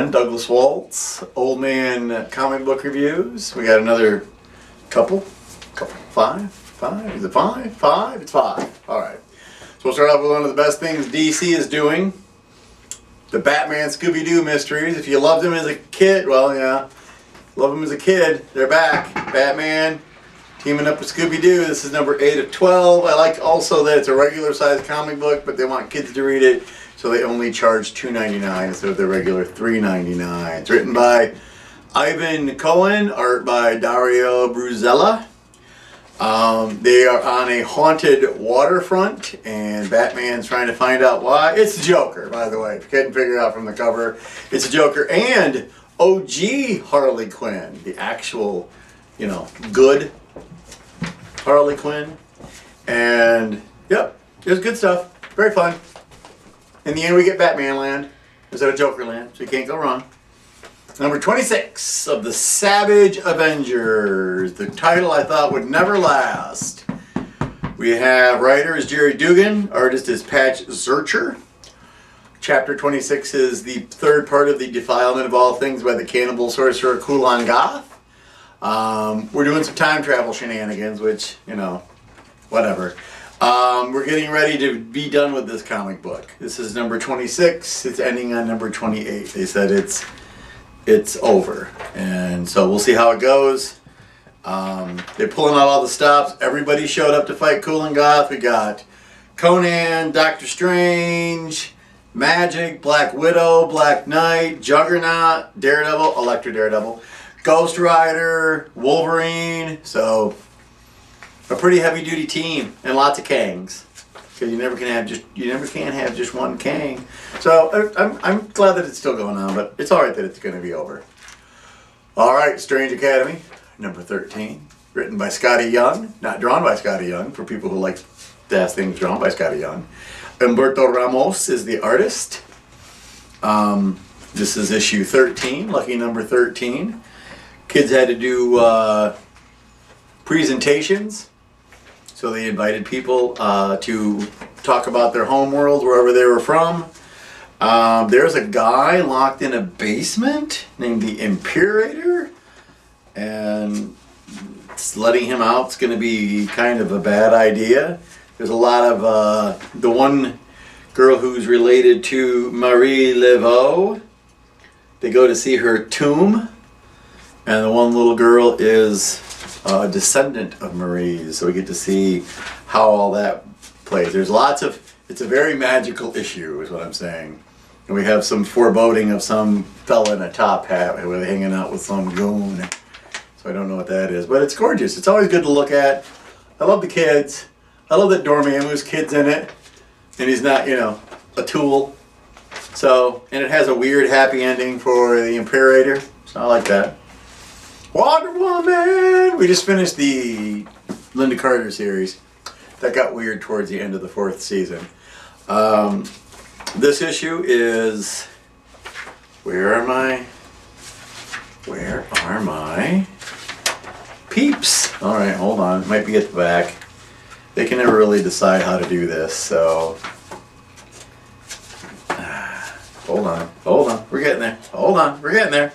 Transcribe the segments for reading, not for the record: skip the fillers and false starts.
everyone. Douglas Waltz, Old Man Comic Book Reviews. We got another couple, five? Is it five? Five? It's five. Alright. So we'll start off with one of the best things DC is doing. The Batman Scooby-Doo mysteries. If you loved them as a kid, well, yeah. Love them as a kid. They're back. Batman teaming up with Scooby-Doo. This is number 8 of 12. I like also that it's a regular size comic book, but they want kids to read it, so they only charge $2.99 instead of the regular $3.99. It's written by Ivan Cohen, art by Dario Bruzella. They are on a haunted waterfront, and Batman's trying to find out why. It's the Joker, by the way, if you couldn't figure it out from the cover. It's the Joker and OG Harley Quinn, the actual, good Harley Quinn. And, yep, it was good stuff. Very fun. In the end, we get Batman land instead of Joker land, so you can't go wrong. Number 26 of the Savage Avengers. The title I thought would never last. We have writer is Jerry Dugan, artist is Patch Zurcher. Chapter 26 is the third part of the Defilement of All Things by the Cannibal Sorcerer Kulan Gath. We're doing some time travel shenanigans, which, whatever. We're getting ready to be done with this comic book. This is number 26. It's ending on number 28. They said it's over. And so we'll see how it goes. They're pulling out all the stops. Everybody showed up to fight Kulan Gath. We got Conan, Doctor Strange, Magic, Black Widow, Black Knight, Juggernaut, Daredevil, Elektra Daredevil, Ghost Rider, Wolverine. So a pretty heavy duty team and lots of Kangs, because you never can have just one Kang. So I'm glad that it's still going on, but it's all right that it's going to be over. All right, Strange Academy, number 13, written by Scotty Young, not drawn by Scotty Young for people who like to have things drawn by Scotty Young. Humberto Ramos is the artist. This is issue 13, lucky number 13. Kids had to do presentations. So they invited people to talk about their home world, wherever they were from. There's a guy locked in a basement named the Imperator, and letting him out is going to be kind of a bad idea. There's a lot of the one girl who's related to Marie Laveau. They go to see her tomb, and the one little girl is a descendant of Marie's, so we get to see how all that plays. There's it's a very magical issue is what I'm saying. And we have some foreboding of some fella in a top hat who are hanging out with some goon. So I don't know what that is, but it's gorgeous. It's always good to look at. I love the kids. I love that Dormammu's kid's in it, and he's not, a tool. So, and it has a weird happy ending for the Imperator, so I like that. Wonder Woman! We just finished the Linda Carter series. That got weird towards the end of the 4th season. This issue is... Where are my peeps? Alright, hold on. It might be at the back. They can never really decide how to do this, so... Hold on. We're getting there. Hold on, we're getting there.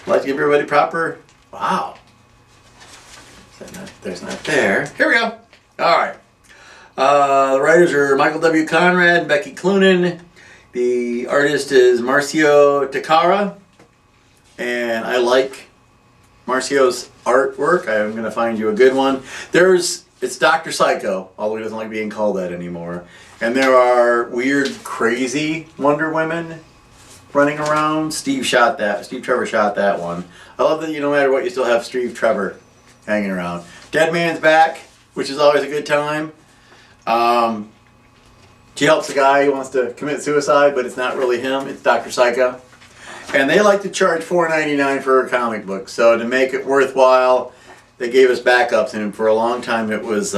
Let's give everybody proper... Wow. There's not there. Here we go. All right. The writers are Michael W. Conrad and Becky Cloonan. The artist is Marcio Takara. And I like Marcio's artwork. I'm going to find you a good one. It's Dr. Psycho, although he doesn't like being called that anymore. And there are weird, crazy Wonder Women running around. Steve Trevor shot that one. I love that no matter what, you still have Steve Trevor hanging around. Dead Man's back, which is always a good time. She helps a guy who wants to commit suicide, but it's not really him. It's Dr. Psycho. And they like to charge $4.99 for a comic book. So to make it worthwhile, they gave us backups. And for a long time, it was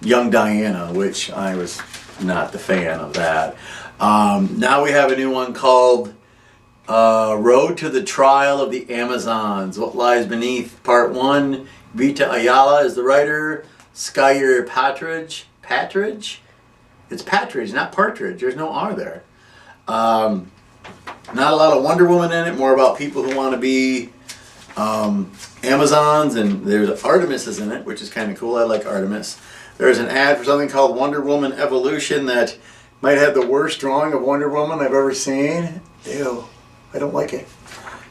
Young Diana, which I was not the fan of that. Now we have a new one called Road to the Trial of the Amazons. What Lies Beneath, Part 1. Vita Ayala is the writer. Skyer Patridge. It's Patridge, not Partridge. There's no R there. Not a lot of Wonder Woman in it, more about people who want to be Amazons, and there's Artemis is in it, which is kind of cool. I like Artemis. There's an ad for something called Wonder Woman Evolution that might have the worst drawing of Wonder Woman I've ever seen. Ew, I don't like it.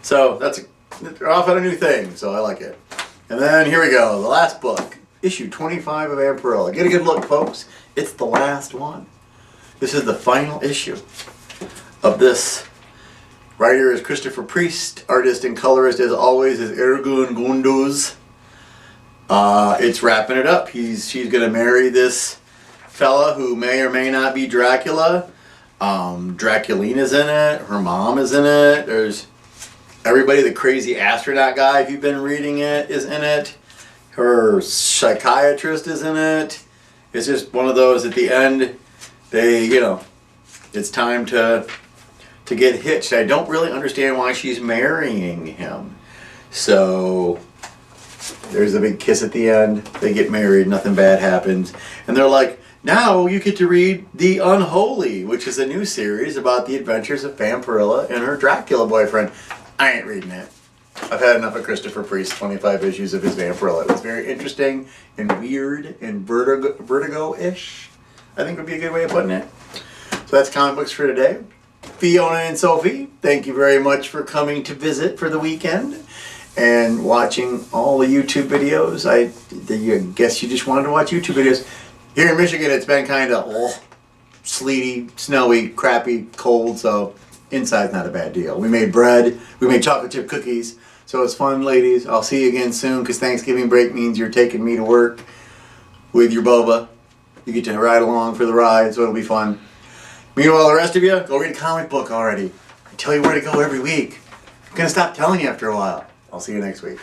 So they're off on a new thing, so I like it. And then here we go, the last book, issue 25 of Vampirella. Get a good look, folks. It's the last one. This is the final issue of this. Writer is Christopher Priest. Artist and colorist, as always, is Ergun Gunduz. It's wrapping it up. She's going to marry this fella who may or may not be Dracula. Draculina's in it. Her mom is in it. There's everybody. The crazy astronaut guy, if you've been reading it, is in it. Her psychiatrist is in it. It's just one of those at the end, it's time to get hitched. I don't really understand why she's marrying him. So there's a big kiss at the end. They get married, nothing bad happens. And they're like, now you get to read The Unholy, which is a new series about the adventures of Vampirella and her Dracula boyfriend. I ain't reading it. I've had enough of Christopher Priest's 25 issues of his Vampirella. It was very interesting and weird and vertigo-ish, I think would be a good way of putting it. So that's comic books for today. Fiona and Sophie, thank you very much for coming to visit for the weekend and watching all the YouTube videos. I guess you just wanted to watch YouTube videos. Here in Michigan, it's been kind of sleety, snowy, crappy, cold, so inside's not a bad deal. We made bread, we made chocolate chip cookies, so it's fun, ladies. I'll see you again soon, because Thanksgiving break means you're taking me to work with your boba. You get to ride along for the ride, so it'll be fun. Meanwhile, the rest of you, go read a comic book already. I tell you where to go every week. I'm going to stop telling you after a while. I'll see you next week.